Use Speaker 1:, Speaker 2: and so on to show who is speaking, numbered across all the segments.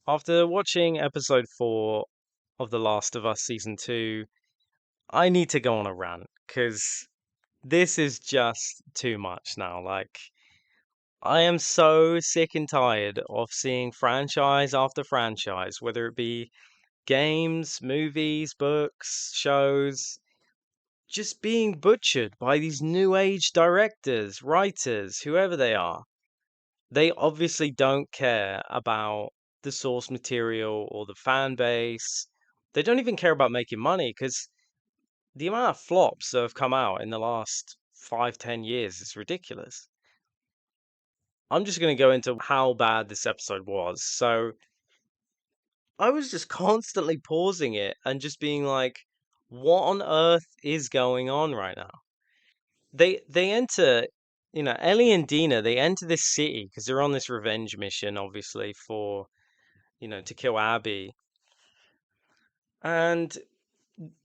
Speaker 1: After watching episode 4 of The Last of Us season 2, I need to go on a rant because this is just too much now. I am so sick and tired of seeing franchise after franchise, whether it be games, movies, books, shows, just being butchered by these new age directors, writers, whoever they are. They obviously don't care about the source material or the fan base. They don't even care about making money because the amount of flops that have come out in the last 5, 10 years is ridiculous. I'm just going to go into how bad this episode was. So I was just constantly pausing it and just being like, what on earth is going on right now? They enter, Ellie and Dina, they enter this city because they're on this revenge mission, obviously, for to kill Abby. And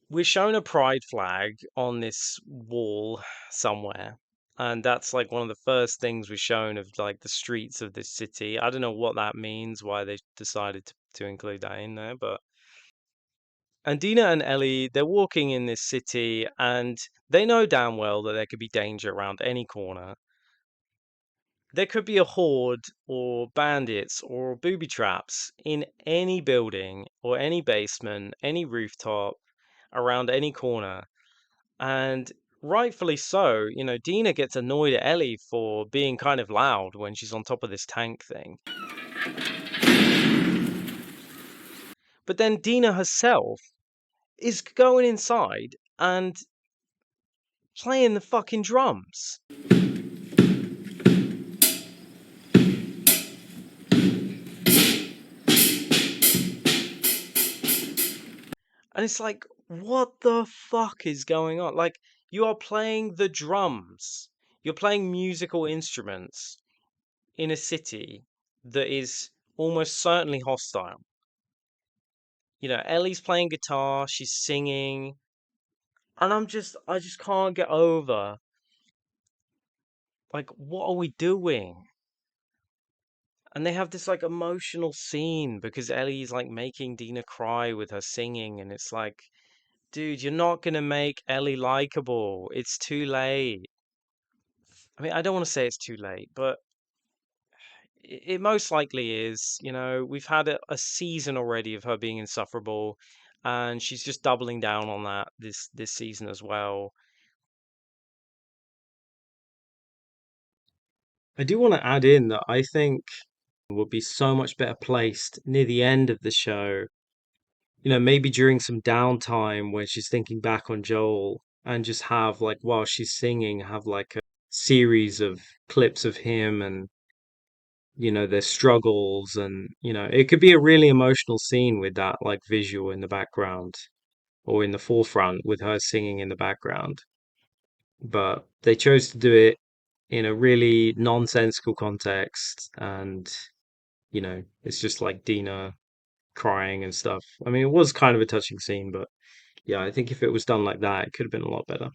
Speaker 1: we're shown a pride flag on this wall somewhere. And that's like one of the first things we're shown of like the streets of this city. I don't know what that means, why they decided to include that in there, but and Dina and Ellie, they're walking in this city and they know damn well that there could be danger around any corner. There could be a horde or bandits or booby traps in any building or any basement, any rooftop, around any corner. And rightfully so, Dina gets annoyed at Ellie for being kind of loud when she's on top of this tank thing. But then Dina herself is going inside and playing the fucking drums. And it's like, what the fuck is going on? Like, you are playing the drums. You're playing musical instruments in a city that is almost certainly hostile. Ellie's playing guitar, she's singing, and I just can't get over, like, what are we doing? And they have this, like, emotional scene because Ellie's, like, making Dina cry with her singing, and it's like, dude, you're not gonna make Ellie likable. It's too late. I mean, I don't want to say it's too late, but it most likely is. We've had a season already of her being insufferable, and she's just doubling down on that this season as well. I do want to add in that I think would be so much better placed near the end of the show. Maybe during some downtime when she's thinking back on Joel and just have like while she's singing, have like a series of clips of him and their struggles, and it could be a really emotional scene with that like visual in the background or in the forefront with her singing in the background. But they chose to do it in a really nonsensical context, and it's just like Dina crying and stuff. I mean, it was kind of a touching scene, but yeah, I think if it was done like that, it could have been a lot better.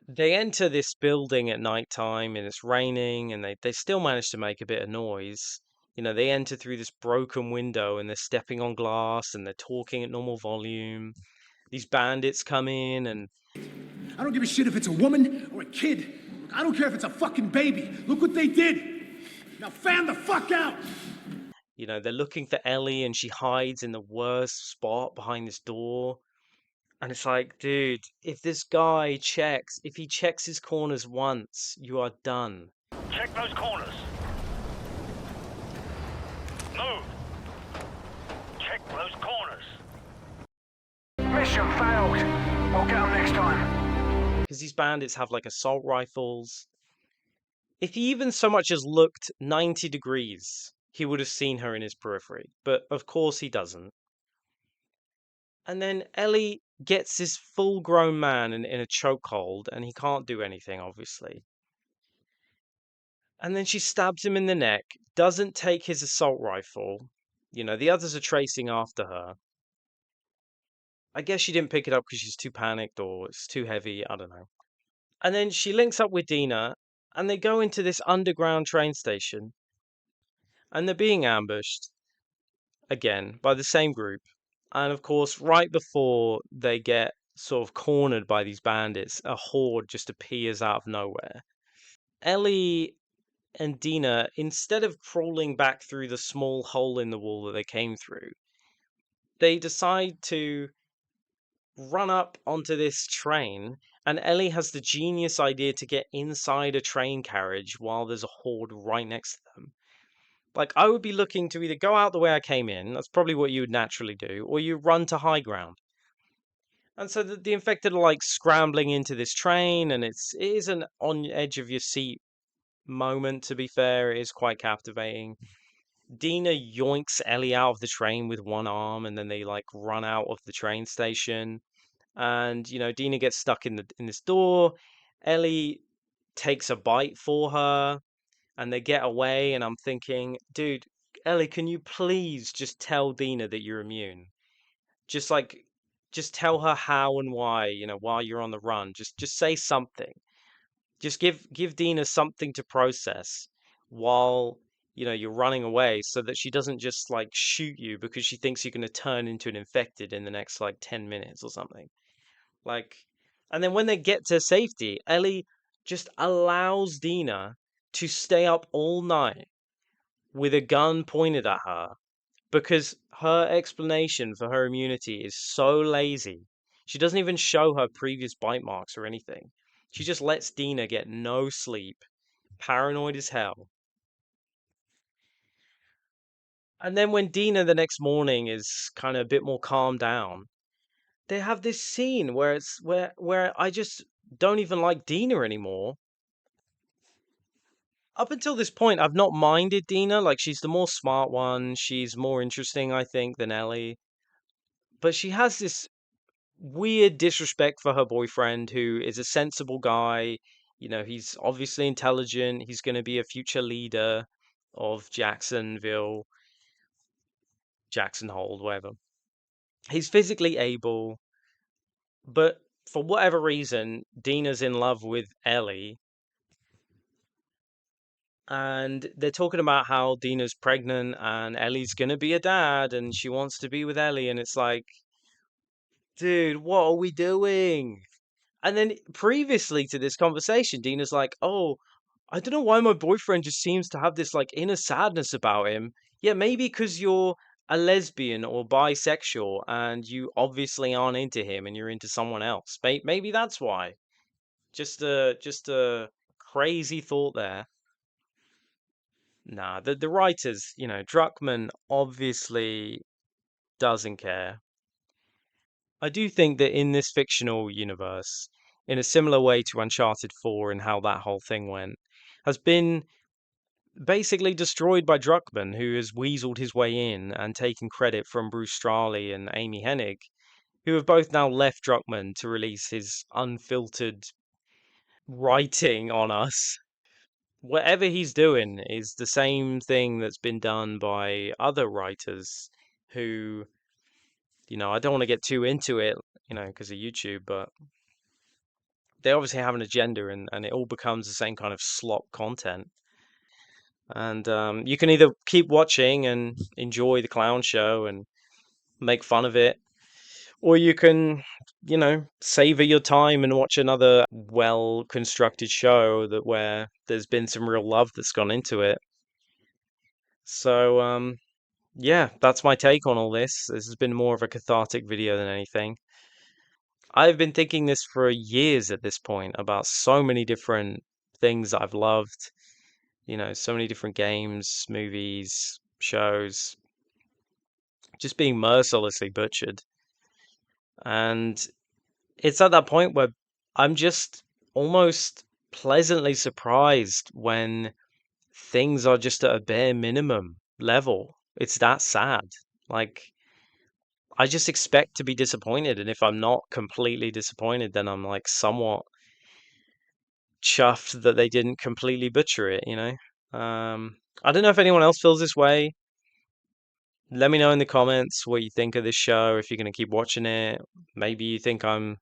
Speaker 1: They enter this building at night time and it's raining, and they still manage to make a bit of noise. They enter through this broken window and they're stepping on glass and they're talking at normal volume. These bandits come in and
Speaker 2: I don't give a shit if it's a woman or a kid. Look, I don't care if it's a fucking baby. Look what they did. Now fan the fuck out.
Speaker 1: they're looking for Ellie and she hides in the worst spot behind this door. And it's like, dude, if he checks his corners once, you are done.
Speaker 3: Check those corners. Move. Check those corners.
Speaker 2: Mission failed. We'll get them next time.
Speaker 1: Because these bandits have like assault rifles. If he even so much as looked 90 degrees, he would have seen her in his periphery. But of course he doesn't. And then Ellie gets this full grown man in a chokehold and he can't do anything, obviously. And then she stabs him in the neck, doesn't take his assault rifle. The others are tracing after her. I guess she didn't pick it up because she's too panicked or it's too heavy. I don't know. And then she links up with Dina and they go into this underground train station. and they're being ambushed again by the same group. And of course, right before they get sort of cornered by these bandits, a horde just appears out of nowhere. Ellie and Dina, instead of crawling back through the small hole in the wall that they came through, they decide to run up onto this train, and Ellie has the genius idea to get inside a train carriage while there's a horde right next to them. Like, I would be looking to either go out the way I came in, that's probably what you would naturally do, or you run to high ground. And so the infected are like scrambling into this train, and it is an on edge of your seat moment, to be fair. It is quite captivating. Dina yoinks Ellie out of the train with one arm, and then they like run out of the train station. And Dina gets stuck in this door. Ellie takes a bite for her, and they get away. And I'm thinking, dude, Ellie, can you please just tell Dina that you're immune? Just like, just tell her how and why. While you're on the run, just say something. Just give Dina something to process while you're running away, so that she doesn't just like shoot you because she thinks you're going to turn into an infected in the next like 10 minutes or something. Like, and then when they get to safety, Ellie just allows Dina to stay up all night with a gun pointed at her because her explanation for her immunity is so lazy. She doesn't even show her previous bite marks or anything. She just lets Dina get no sleep, paranoid as hell. And then when Dina the next morning is kind of a bit more calmed down, they have this scene where it's where I just don't even like Dina anymore. Up until this point, I've not minded Dina. Like, she's the more smart one. She's more interesting, I think, than Ellie. But she has this weird disrespect for her boyfriend, who is a sensible guy. He's obviously intelligent. He's going to be a future leader of Jacksonville, Jackson Hole, whatever. He's physically able, but for whatever reason, Dina's in love with Ellie, and they're talking about how Dina's pregnant and Ellie's gonna be a dad and she wants to be with Ellie, and it's like, dude, what are we doing? And then previously to this conversation, Dina's like, oh, I don't know why my boyfriend just seems to have this like inner sadness about him. Yeah, maybe because you're a lesbian or bisexual and you obviously aren't into him and you're into someone else. Maybe that's why. Just a crazy thought there. Nah, the writers, Druckmann obviously doesn't care. I do think that in this fictional universe, in a similar way to Uncharted 4 and how that whole thing went, has been basically destroyed by Druckmann, who has weaseled his way in and taken credit from Bruce Straley and Amy Hennig, who have both now left Druckmann to release his unfiltered writing on us. Whatever he's doing is the same thing that's been done by other writers who, I don't want to get too into it, because of YouTube, but they obviously have an agenda, and it all becomes the same kind of slop content. And you can either keep watching and enjoy the clown show and make fun of it, or you can, savor your time and watch another well constructed show where there's been some real love that's gone into it. So, yeah, that's my take on all this. This has been more of a cathartic video than anything. I've been thinking this for years at this point about so many different things that I've loved, so many different games, movies, shows, just being mercilessly butchered. And it's at that point where I'm just almost pleasantly surprised when things are just at a bare minimum level. It's that sad. Like, I just expect to be disappointed, and if I'm not completely disappointed, then I'm like somewhat chuffed that they didn't completely butcher it. I don't know if anyone else feels this way. Let me know in the comments what you think of this show, if you're going to keep watching it. Maybe you think I'm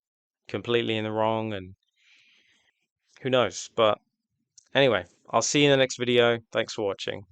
Speaker 1: completely in the wrong, and who knows. But anyway, I'll see you in the next video. Thanks for watching.